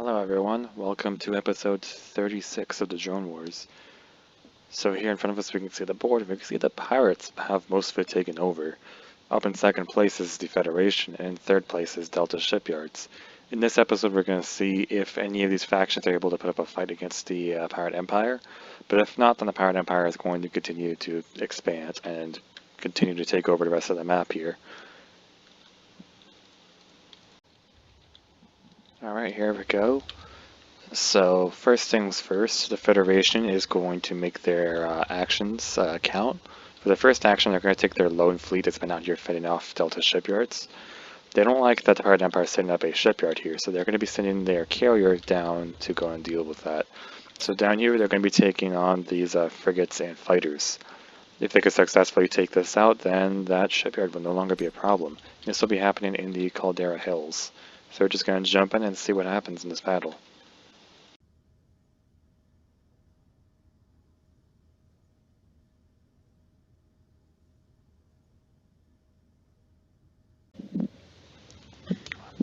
Hello everyone, welcome to episode 36 of the Drone Wars. So here in front of us we can see the board, we can see the pirates have most of it taken over. Up in second place is the Federation, and in third place is Delta Shipyards. In this episode we're going to see if any of these factions are able to put up a fight against the Pirate Empire, but if not, then the Pirate Empire is going to continue to expand and continue to take over the rest of the map here. Alright, here we go. So, first things first, the Federation is going to make their actions count. For the first action, they're going to take their lone fleet that's been out here fending off Delta Shipyards. They don't like that the Pirate Empire is setting up a shipyard here, so they're going to be sending their carrier down to go and deal with that. So down here, they're going to be taking on these frigates and fighters. If they could successfully take this out, then that shipyard will no longer be a problem. This will be happening in the Caldera Hills. So we're just going to jump in and see what happens in this battle.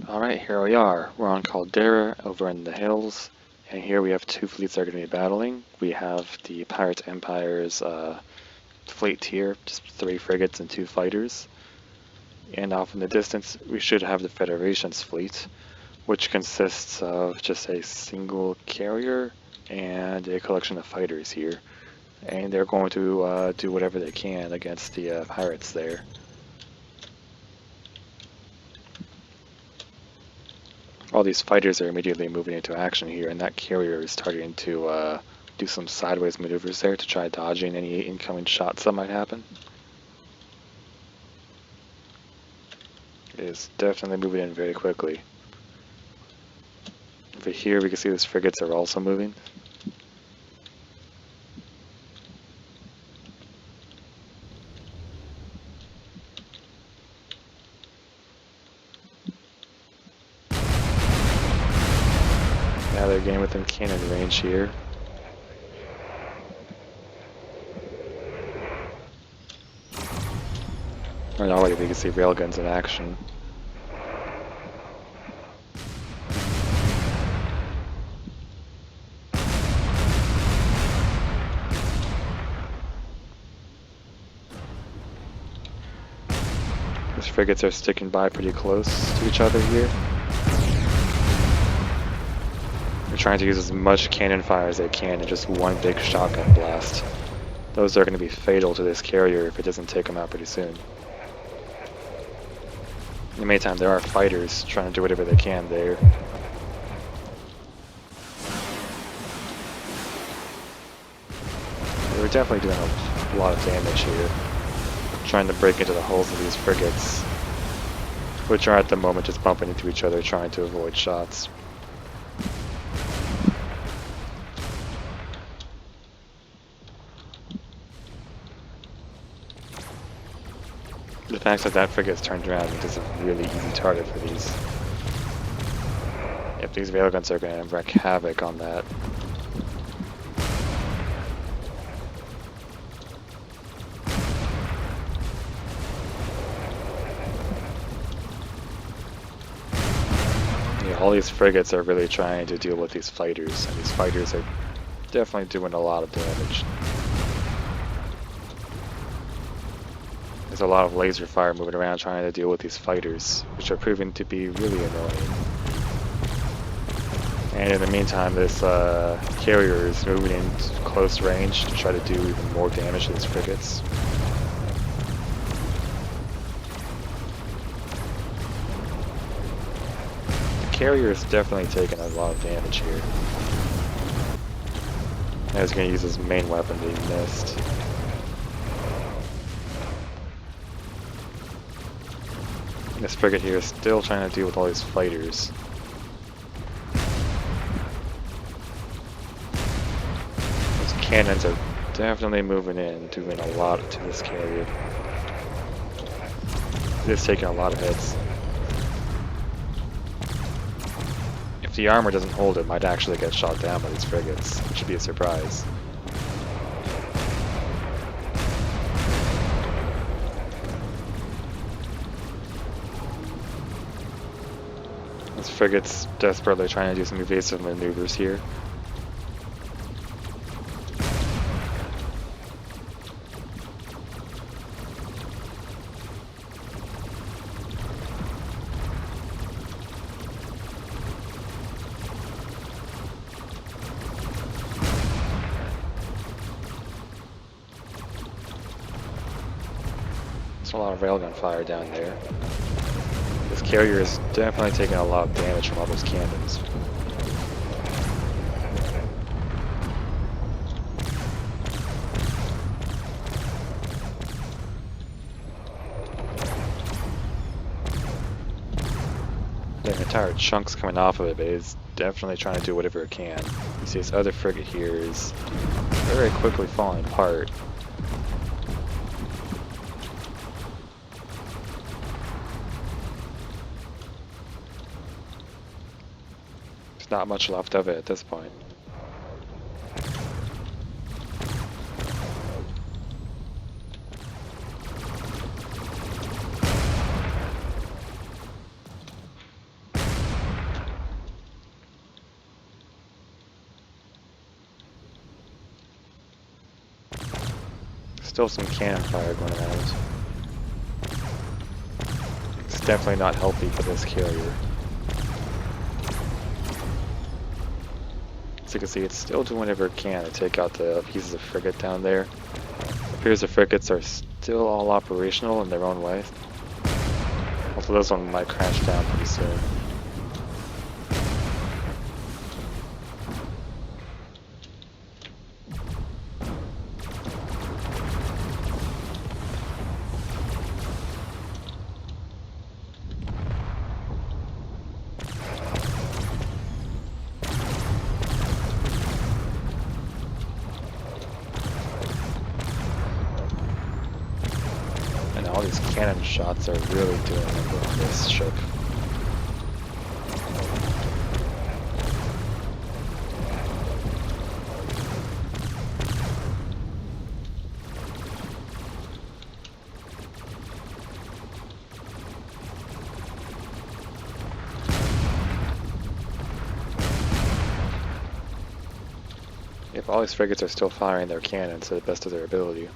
Alright, here we are. We're on Caldera over in the hills, and here we have two fleets that are going to be battling. We have the Pirate Empire's fleet here, just 3 frigates and 2 fighters. And off in the distance, we should have the Federation's fleet, which consists of just a single carrier and a collection of fighters here. And they're going to do whatever they can against the pirates there. All these fighters are immediately moving into action here, and that carrier is starting to do some sideways maneuvers there to try dodging any incoming shots that might happen. It is definitely moving in very quickly. Over here we can see those frigates are also moving. Now they're getting within cannon range here. And already we can see railguns in action. These frigates are sticking by pretty close to each other here. They're trying to use as much cannon fire as they can in just one big shotgun blast. Those are going to be fatal to this carrier if it doesn't take them out pretty soon. In the meantime, there are fighters trying to do whatever they can there. We're definitely doing a lot of damage here, trying to break into the hulls of these frigates, which are at the moment just bumping into each other, trying to avoid shots. The fact that that frigate's turned around is just a really easy target for these. If these railguns are going to wreak havoc on that. Yeah, all these frigates are really trying to deal with these fighters, and these fighters are definitely doing a lot of damage. There's a lot of laser fire moving around trying to deal with these fighters, which are proving to be really annoying. And in the meantime, this carrier is moving in close range to try to do even more damage to these frigates. The carrier is definitely taking a lot of damage here. And he's going to use his main weapon, but he missed. This frigate here is still trying to deal with all these fighters. Those cannons are definitely moving in, doing a lot to this carrier. It is taking a lot of hits. If the armor doesn't hold, it might actually get shot down by these frigates, which should be a surprise. frigates desperately trying to do some evasive maneuvers here. There's a lot of railgun fire down there. This carrier is definitely taking a lot of damage from all those cannons. There are entire chunks coming off of it, but it's definitely trying to do whatever it can. You see this other frigate here is very quickly falling apart. There's not much left of it at this point. Still some cannon fire going around. It's definitely not healthy for this carrier. As you can see, it's still doing whatever it can to take out the pieces of frigate down there. It appears the frigates are still all operational in their own way. Also, this one might crash down pretty soon. All these cannon shots are really doing a number on this ship. If all these frigates are still firing their cannons to the best of their ability.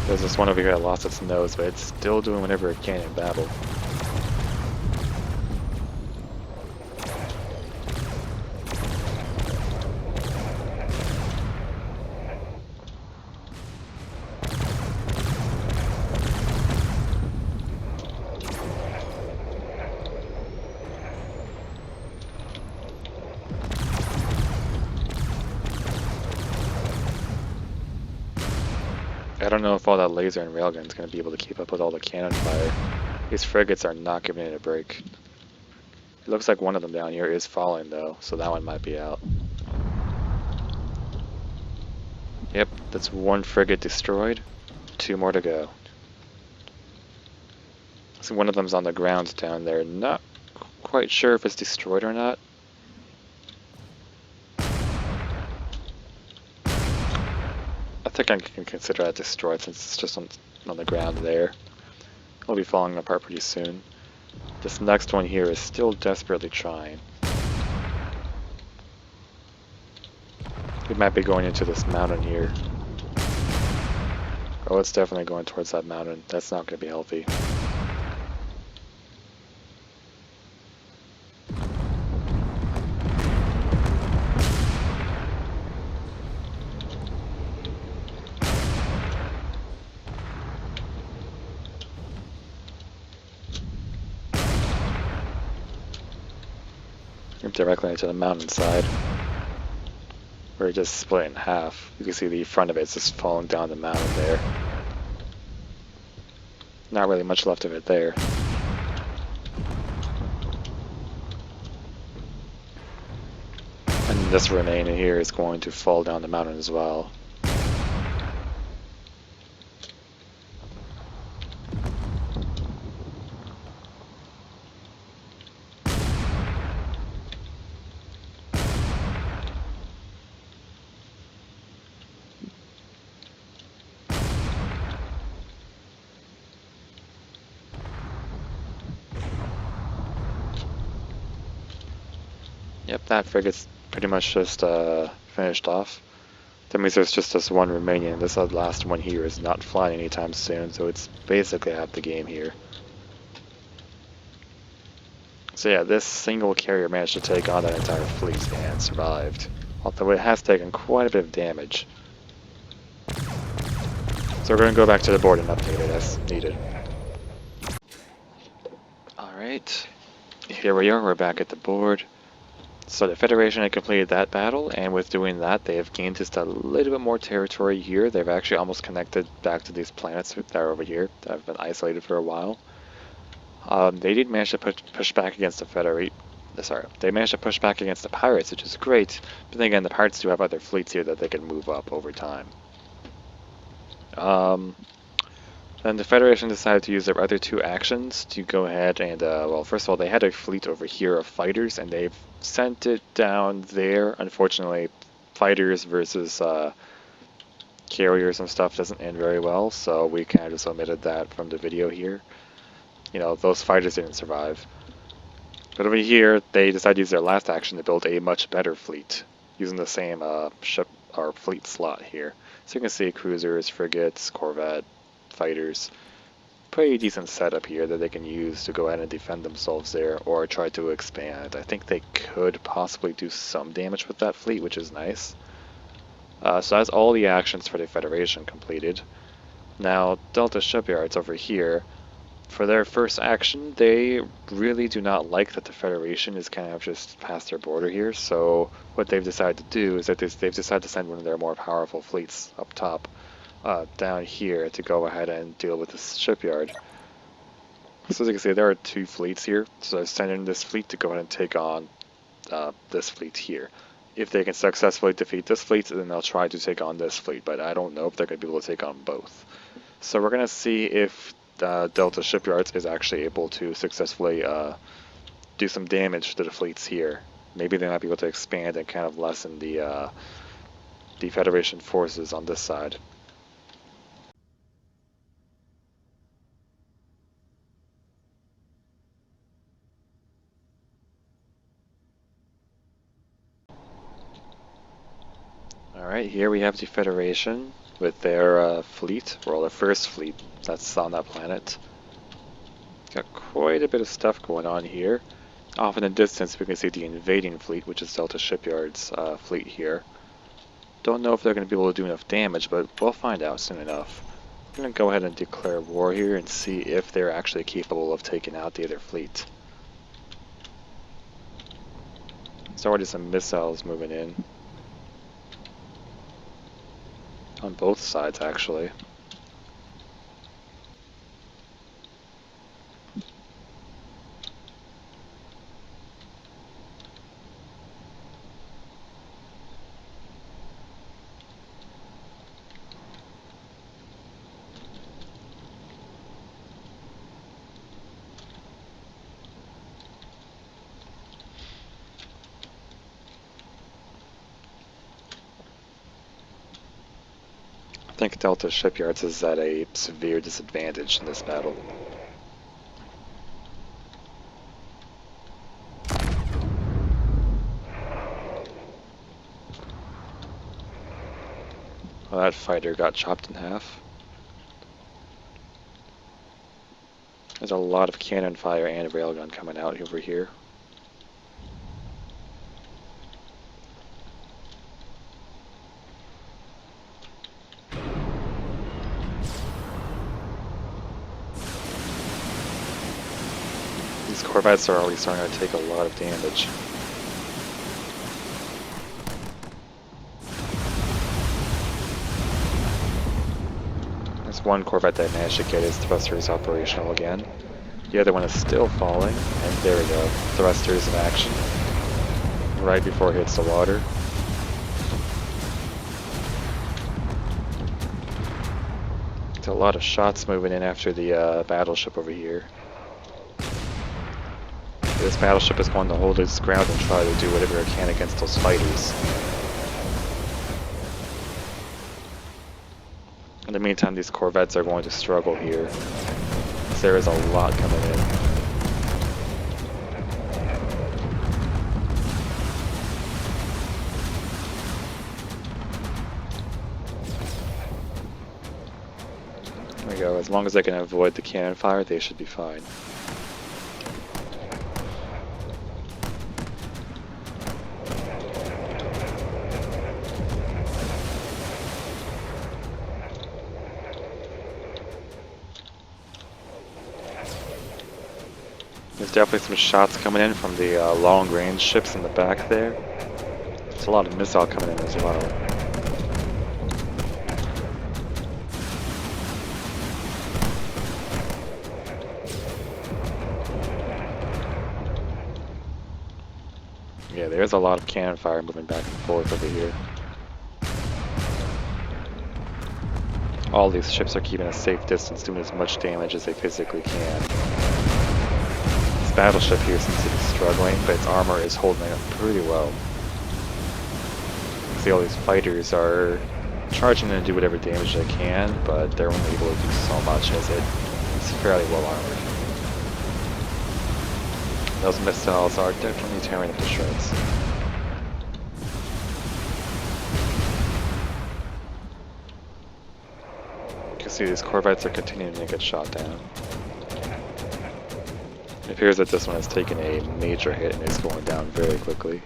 There's this one over here that lost its nose, but it's still doing whatever it can in battle. I don't know if all that laser and railgun is going to be able to keep up with all the cannon fire. These frigates are not giving it a break. It looks like one of them down here is falling though, so that one might be out. Yep, that's one frigate destroyed. 2 more to go. So one of them's on the ground down there. Not quite sure if it's destroyed or not. I think I can consider that destroyed since it's just on the ground there. It'll be falling apart pretty soon. This next one here is still desperately trying. It might be going into this mountain here. Oh, it's definitely going towards that mountain. That's not going to be healthy. Directly into the mountainside, where it just split in half. You can see the front of it's just falling down the mountain there. Not really much left of it there. And this remaining here is going to fall down the mountain as well. Yep, that frigate's pretty much just finished off. That means there's just this one remaining, and this last one here is not flying anytime soon, so it's basically half the game here. So yeah, this single carrier managed to take on that entire fleet and survived, although it has taken quite a bit of damage. So we're going to go back to the board and update it as needed. Alright, here we are, we're back at the board. So the Federation had completed that battle, and with doing that, they have gained just a little bit more territory here. They've actually almost connected back to these planets that are over here, that have been isolated for a while. They did manage to push back against the Federate. Sorry, they managed to push back against the pirates, which is great. But then again, the pirates do have other fleets here that they can move up over time. Then the Federation decided to use their other two actions to go ahead and, well, first of all, they had a fleet over here of fighters, and they've sent it down there. Unfortunately, fighters versus carriers and stuff doesn't end very well, so we kind of just omitted that from the video here. You know, those fighters didn't survive. But over here, they decided to use their last action to build a much better fleet, using the same ship or fleet slot here. So you can see cruisers, frigates, corvette, fighters. Pretty decent setup here that they can use to go ahead and defend themselves there or try to expand. I think they could possibly do some damage with that fleet, which is nice. So that's all the actions for the Federation completed. Now, Delta Shipyards over here, for their first action, they really do not like that the Federation is kind of just past their border here, so what they've decided to do is that they've decided to send one of their more powerful fleets up top down here to go ahead and deal with this shipyard. So as you can see, there are two fleets here, so they're sending this fleet to go ahead and take on this fleet here. If they can successfully defeat this fleet, then they'll try to take on this fleet, but I don't know if they're going to be able to take on both. So we're going to see if Delta Shipyards is actually able to successfully do some damage to the fleets here. Maybe they might be able to expand and kind of lessen the Federation forces on this side. Alright, here we have the Federation with their fleet, or their first fleet that's on that planet. Got quite a bit of stuff going on here. Off in the distance we can see the invading fleet, which is Delta Shipyards' fleet here. Don't know if they're going to be able to do enough damage, but we'll find out soon enough. I'm going to go ahead and declare war here and see if they're actually capable of taking out the other fleet. There's already some missiles moving in. On both sides, actually. I think Delta Shipyards is at a severe disadvantage in this battle. Well, that fighter got chopped in half. There's a lot of cannon fire and railgun coming out over here. These corvettes are already starting to take a lot of damage. There's one corvette that managed to get his thrusters operational again. The other one is still falling, and there we go. Thrusters in action. Right before it hits the water. There's a lot of shots moving in after the battleship over here. This battleship is going to hold its ground and try to do whatever it can against those fighters. In the meantime, these corvettes are going to struggle here, because there is a lot coming in. There we go. As long as they can avoid the cannon fire, they should be fine. There's definitely some shots coming in from the long-range ships in the back there. There's a lot of missile coming in as well. Yeah, there's a lot of cannon fire moving back and forth over here. All these ships are keeping a safe distance, doing as much damage as they physically can. This battleship here seems to be struggling, but its armor is holding up pretty well. See, all these fighters are charging in to do whatever damage they can, but they're only able to do so much as it's fairly well armored. Those missiles are definitely tearing it to shreds. You can see these corvettes are continuing to get shot down. It appears that this one has taken a major hit and is going down very quickly.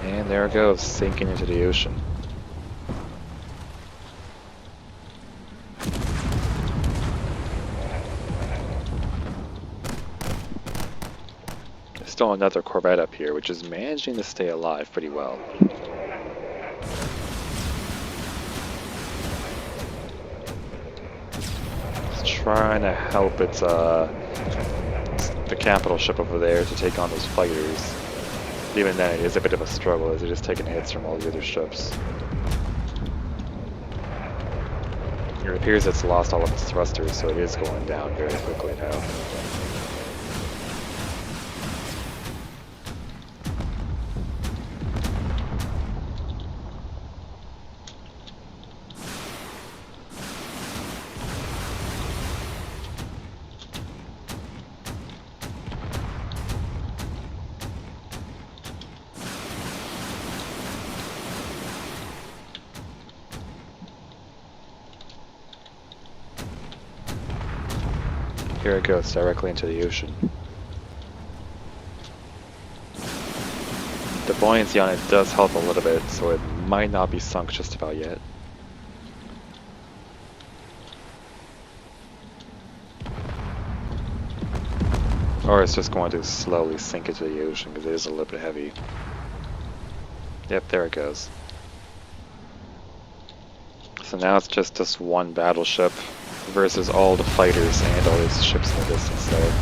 And there it goes, sinking into the ocean. There's still another corvette up here, which is managing to stay alive pretty well. It's trying to help its the capital ship over there to take on those fighters. Even then, it is a bit of a struggle as it is taking hits from all the other ships. It appears it's lost all of its thrusters, so it is going down very quickly now. Here it goes, directly into the ocean. The buoyancy on it does help a little bit, so it might not be sunk just about yet. Or it's just going to slowly sink into the ocean because it is a little bit heavy. Yep, there it goes. So now it's just this one battleship versus all the fighters and all these ships in the distance there.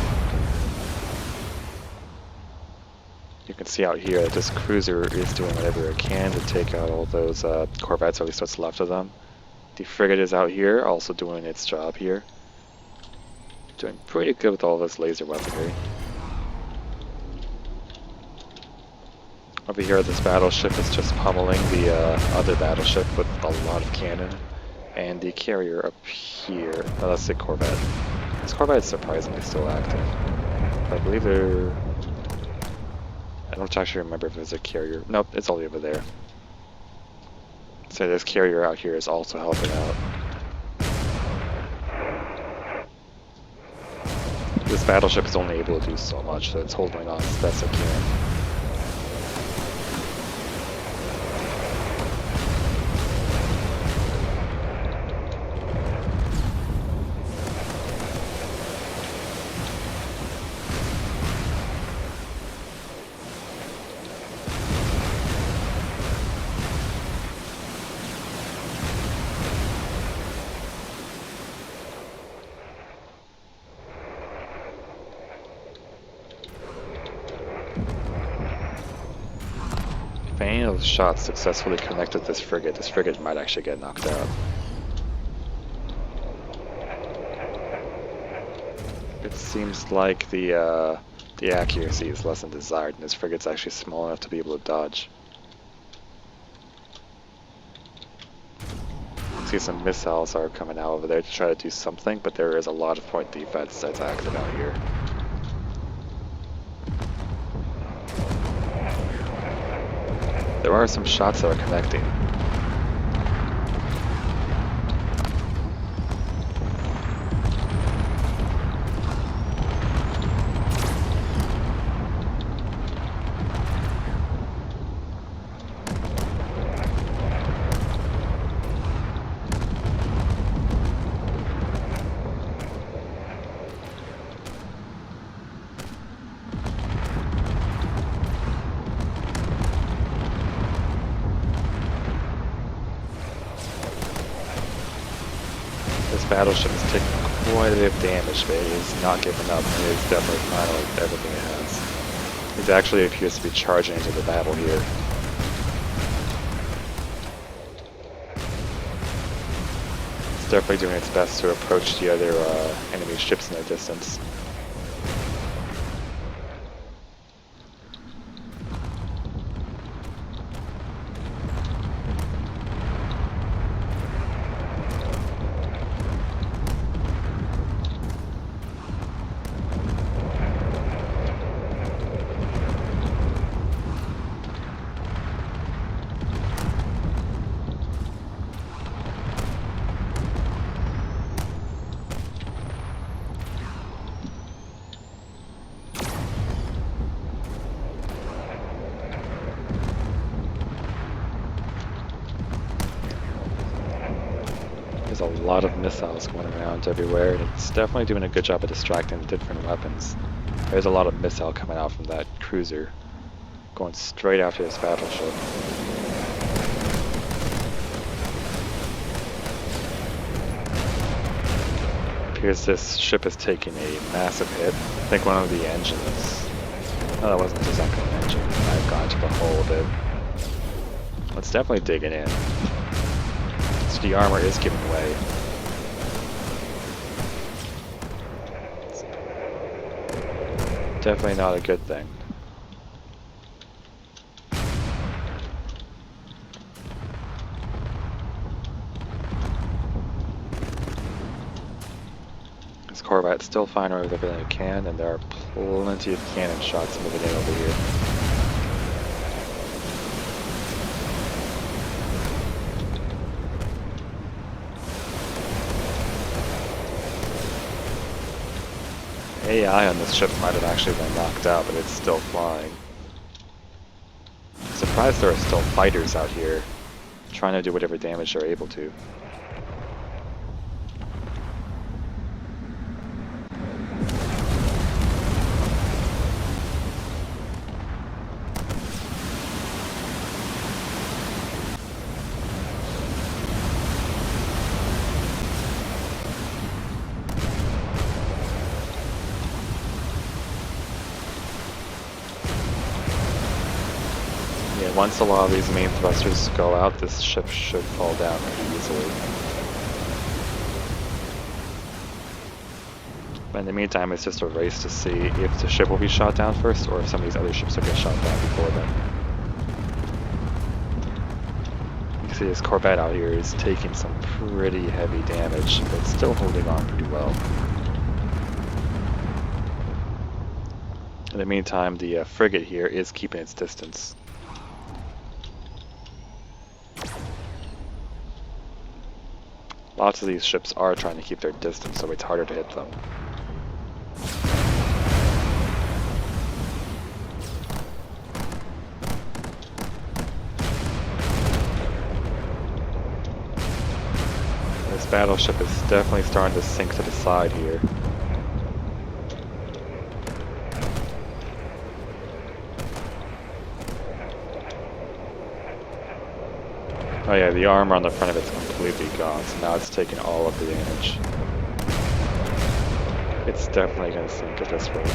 You can see out here that this cruiser is doing whatever it can to take out all those corvettes, or at least what's left of them. The frigate is out here, also doing its job here. Doing pretty good with all this laser weaponry. Over here, this battleship is just pummeling the other battleship with a lot of cannon. And the carrier up here, oh, that's the corvette. This corvette is surprisingly still active. I believe they're... I don't actually remember if there's a carrier. Nope, it's all over there. So this carrier out here is also helping out. This battleship is only able to do so much, so it's holding on as best it can. If any of those shots successfully connected this frigate might actually get knocked out. It seems like the accuracy is less than desired, and this frigate's actually small enough to be able to dodge. See some missiles are coming out over there to try to do something, but there is a lot of point defense that's active out here. There are some shots that are connecting. This battleship is taking quite a bit of damage, but it is not giving up, and it is definitely final with everything it has. It actually appears to be charging into the battle here. It's definitely doing its best to approach the other enemy ships in the distance. There's a lot of missiles going around everywhere, and it's definitely doing a good job of distracting the different weapons. There's a lot of missile coming out from that cruiser, going straight after this battleship. Appears this ship is taking a massive hit. I think one of the engines. Oh, that wasn't the second engine. I've gone to the hull a bit. It's definitely digging in. So the armor is giving way. It's definitely not a good thing. This Corvette's still firing with everything it can, and there are plenty of cannon shots moving in over here. AI on this ship might have actually been knocked out, but it's still flying. I'm surprised there are still fighters out here trying to do whatever damage they're able to. Once a lot of these main thrusters go out, this ship should fall down pretty easily. But in the meantime, it's just a race to see if the ship will be shot down first, or if some of these other ships will get shot down before then. You can see this Corvette out here is taking some pretty heavy damage, but still holding on pretty well. In the meantime, the frigate here is keeping its distance. Lots of these ships are trying to keep their distance, so it's harder to hit them. This battleship is definitely starting to sink to the side here. Oh yeah, the armor on the front of it's completely gone, so now it's taking all of the damage. It's definitely going to sink at this rate.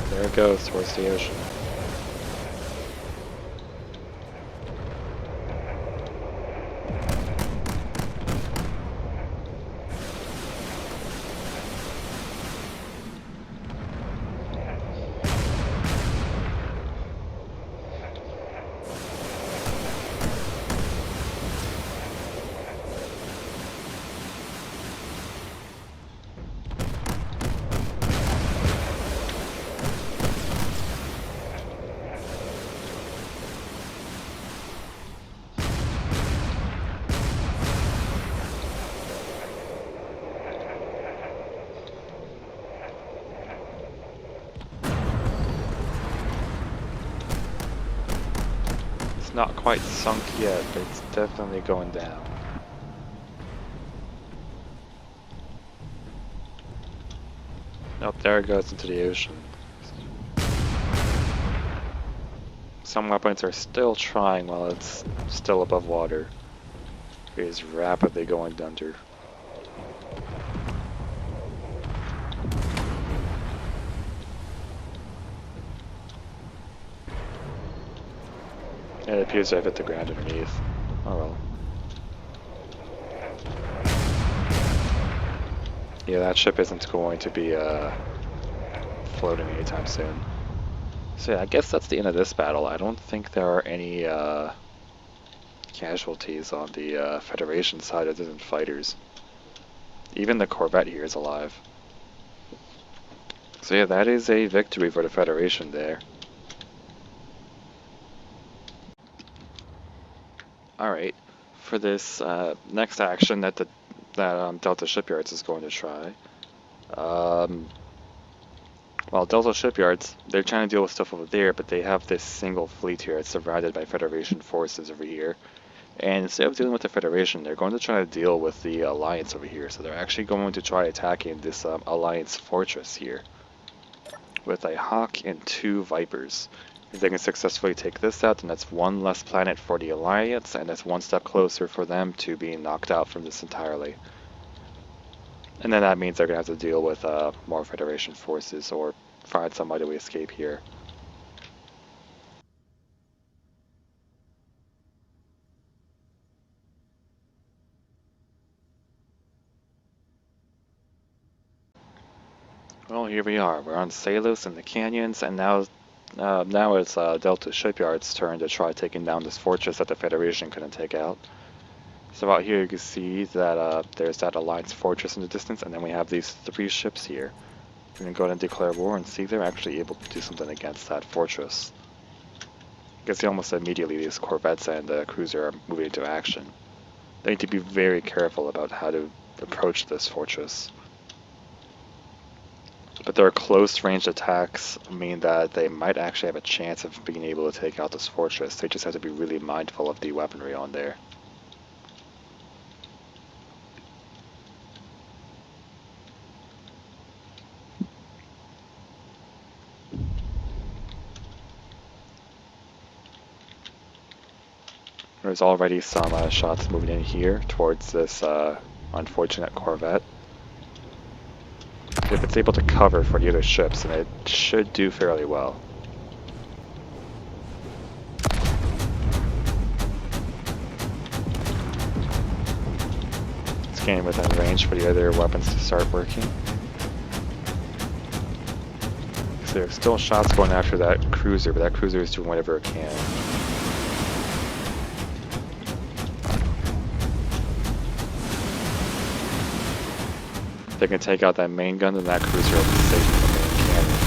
There it goes towards the ocean. It's not quite sunk yet, but it's definitely going down. Nope, there it goes into the ocean. Some weapons are still trying while it's still above water. It is rapidly going under. It appears to have hit the ground underneath. Oh well. Yeah, that ship isn't going to be floating anytime soon. So yeah, I guess that's the end of this battle. I don't think there are any casualties on the Federation side other than fighters. Even the Corvette here is alive. So yeah, that is a victory for the Federation there. Alright, for this next action that Delta Shipyards is going to try. Well, Delta Shipyards, they're trying to deal with stuff over there, but they have this single fleet here. It's surrounded by Federation forces over here. And instead of dealing with the Federation, they're going to try to deal with the Alliance over here. So they're actually going to try attacking this Alliance fortress here with a Hawk and 2 Vipers. If they can successfully take this out, then that's one less planet for the Alliance, and that's one step closer for them to being knocked out from this entirely. And then that means they're going to have to deal with more Federation forces or find some way to escape here. Well, here we are. We're on Salos in the canyons, and now it's Delta Shipyard's turn to try taking down this fortress that the Federation couldn't take out. So out here you can see that there's that Alliance fortress in the distance, and then we have these 3 ships here. We're going to go ahead and declare war and see if they're actually able to do something against that fortress. You can see almost immediately these corvettes and the cruiser are moving into action. They need to be very careful about how to approach this fortress. But their close-range attacks mean that they might actually have a chance of being able to take out this fortress. They just have to be really mindful of the weaponry on there. There's already some shots moving in here towards this unfortunate corvette. If it's able to cover for the other ships, then it should do fairly well. It's getting within range for the other weapons to start working. So there's still shots going after that cruiser, but that cruiser is doing whatever it can. If they can take out that main gun, then that cruiser will be safe from the main cannon.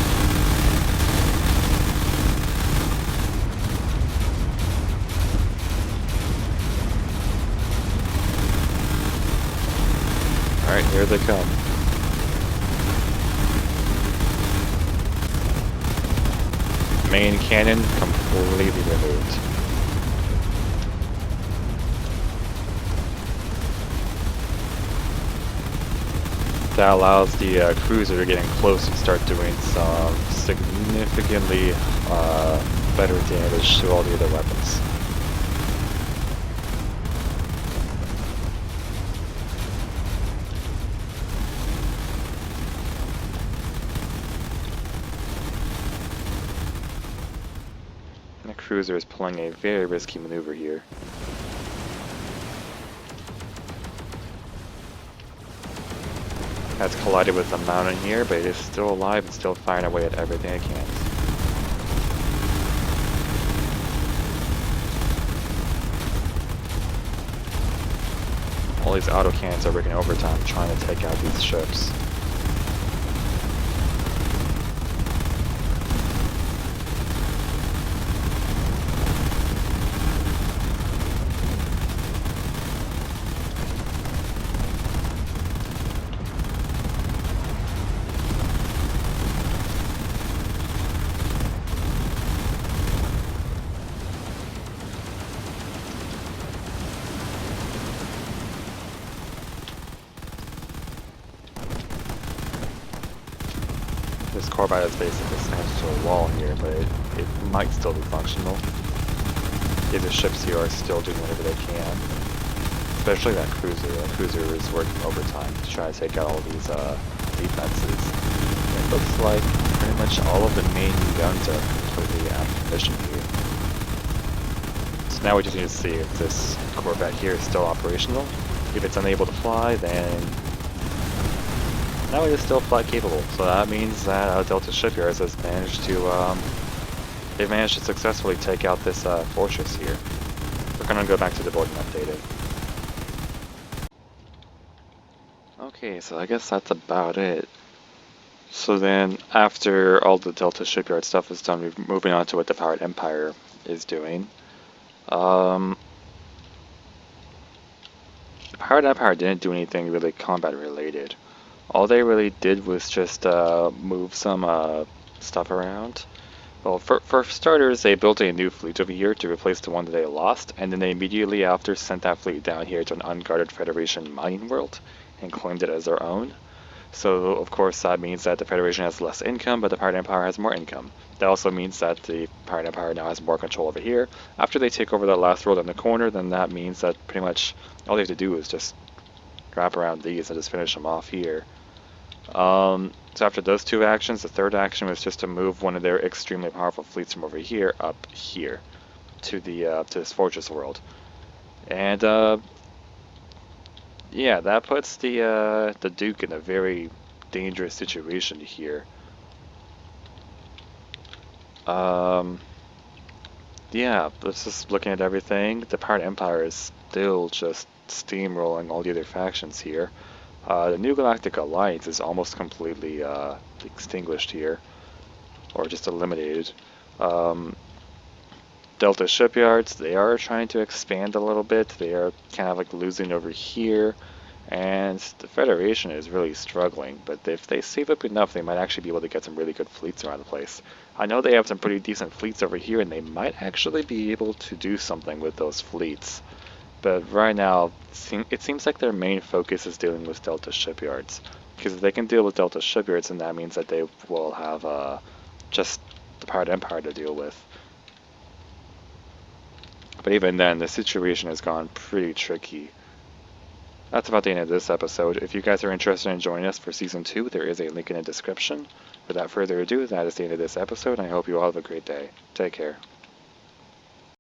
Alright, here they come. Main cannon completely removed. That allows the cruiser to get in close and start doing some significantly better damage to all the other weapons. And the cruiser is pulling a very risky maneuver here. Has collided with the mountain here, but it is still alive and still firing away at everything it can. All these autocannons are working overtime trying to take out these ships. This Corvette is basically smashed to a wall here, but it might still be functional. The ships here are still doing whatever they can. Especially that cruiser. That cruiser is working overtime to try to take out all these defenses. It looks like pretty much all of the main guns are completely out of commission here. So now we just need to see if this Corvette here is still operational. If it's unable to fly, then now it is still flight capable. So that means that Delta Shipyards has managed to they've managed to successfully take out this fortress here. We're gonna go back to the board and update it. Okay, so I guess that's about it. So then, after all the Delta Shipyard stuff is done, we're moving on to what the Pirate Empire is doing. The Pirate Empire didn't do anything really combat related. All they really did was just move some stuff around. Well, for starters, they built a new fleet over here to replace the one that they lost, and then they immediately after sent that fleet down here to an unguarded Federation mining world and claimed it as their own. So, of course, that means that the Federation has less income, but the Pirate Empire has more income. That also means that the Pirate Empire now has more control over here. After they take over that last world in the corner, then that means that pretty much all they have to do is just wrap around these and just finish them off here. So after those two actions, the third action was just to move one of their extremely powerful fleets from over here up here to the to this fortress world, and yeah, that puts the Duke in a very dangerous situation here. Yeah, let's just looking at everything. The Pirate Empire is still just steamrolling all the other factions here. The New Galactic Alliance is almost completely extinguished here, or just eliminated. Delta Shipyards, they are trying to expand a little bit. They are kind of like losing over here. And the Federation is really struggling, but if they save up enough, they might actually be able to get some really good fleets around the place. I know they have some pretty decent fleets over here, and they might actually be able to do something with those fleets. But right now, it seems like their main focus is dealing with Delta Shipyards. Because if they can deal with Delta Shipyards, then that means that they will have just the Pirate Empire to deal with. But even then, the situation has gone pretty tricky. That's about the end of this episode. If you guys are interested in joining us for Season 2, there is a link in the description. Without further ado, that is the end of this episode, and I hope you all have a great day. Take care.